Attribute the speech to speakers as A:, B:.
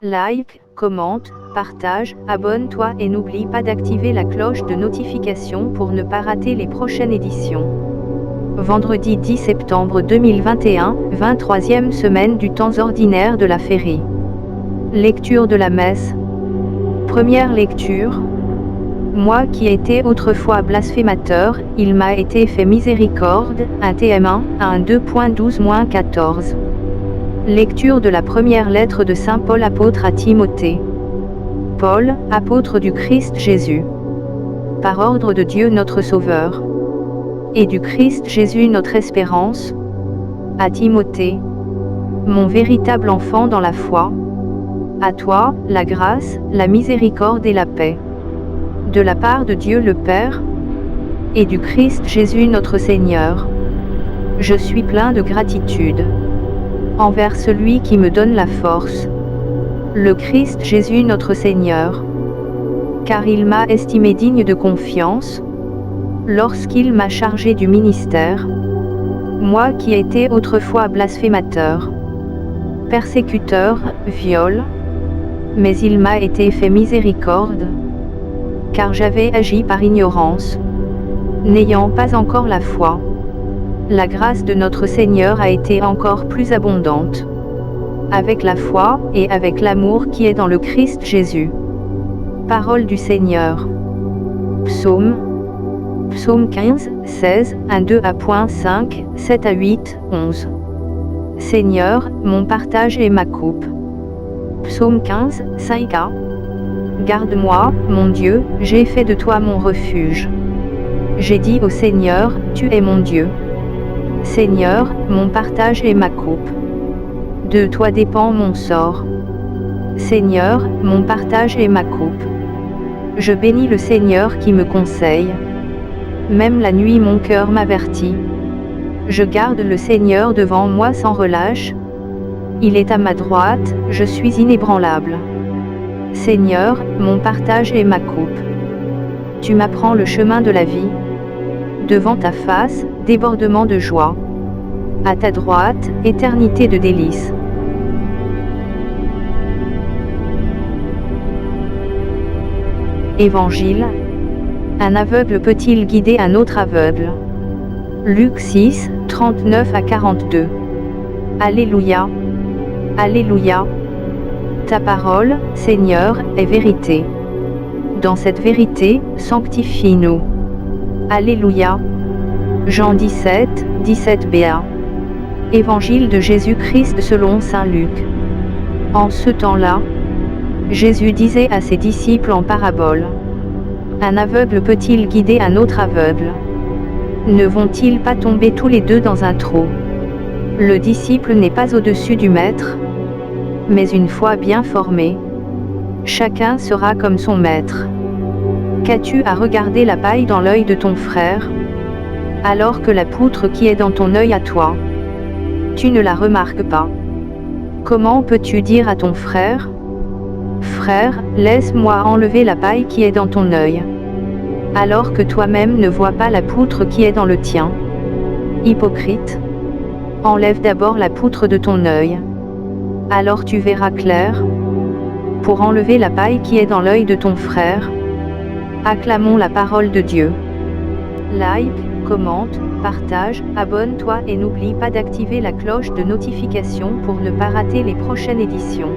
A: Like, commente, partage, abonne-toi et n'oublie pas d'activer la cloche de notification pour ne pas rater les prochaines éditions. Vendredi 10 septembre 2021, 23e semaine du temps ordinaire de la Férie. Lecture de la messe. Première lecture. Moi qui étais autrefois blasphémateur, il m'a été fait miséricorde. 1 Tm1, 1 2.12-14. Lecture de la première lettre de Saint Paul apôtre à Timothée. Paul, apôtre du Christ Jésus. Par ordre de Dieu notre Sauveur. Et du Christ Jésus notre espérance. À Timothée, mon véritable enfant dans la foi. À toi, la grâce, la miséricorde et la paix. De la part de Dieu le Père. Et du Christ Jésus notre Seigneur. Je suis plein de gratitude envers celui qui me donne la force, le Christ Jésus notre Seigneur. Car il m'a estimé digne de confiance, lorsqu'il m'a chargé du ministère, moi qui étais autrefois blasphémateur, persécuteur, viol, mais il m'a été fait miséricorde, car j'avais agi par ignorance, n'ayant pas encore la foi. La grâce de notre Seigneur a été encore plus abondante, avec la foi et avec l'amour qui est dans le Christ Jésus. Parole du Seigneur. Psaume 15, 16, 1-2 à 5, 7 à 8, 11. Seigneur, mon partage et ma coupe. Psaume 15, 5a. Garde-moi, mon Dieu, j'ai fait de toi mon refuge. J'ai dit au Seigneur, tu es mon Dieu. Seigneur, mon partage et ma coupe. De toi dépend mon sort. Seigneur, mon partage et ma coupe. Je bénis le Seigneur qui me conseille. Même la nuit mon cœur m'avertit. Je garde le Seigneur devant moi sans relâche. Il est à ma droite, je suis inébranlable. Seigneur, mon partage et ma coupe. Tu m'apprends le chemin de la vie. Devant ta face, débordement de joie. À ta droite, éternité de délices. Évangile. Un aveugle peut-il guider un autre aveugle? Luc 6, 39 à 42. Alléluia. Alléluia. Ta parole, Seigneur, est vérité. Dans cette vérité, sanctifie-nous. Alléluia. Jean 17, 17b. Évangile de Jésus-Christ selon saint Luc. En ce temps-là, Jésus disait à ses disciples en parabole. Un aveugle peut-il guider un autre aveugle? Ne vont-ils pas tomber tous les deux dans un trou? Le disciple n'est pas au-dessus du maître, mais une fois bien formé, chacun sera comme son maître. Qu'as-tu à regarder la paille dans l'œil de ton frère, alors que la poutre qui est dans ton œil à toi, tu ne la remarques pas? Comment peux-tu dire à ton frère, frère, laisse-moi enlever la paille qui est dans ton œil, alors que toi-même ne vois pas la poutre qui est dans le tien? Hypocrite, enlève d'abord la poutre de ton œil, alors tu verras clair, pour enlever la paille qui est dans l'œil de ton frère. Acclamons la parole de Dieu. Like, commente, partage, abonne-toi et n'oublie pas d'activer la cloche de notification pour ne pas rater les prochaines éditions.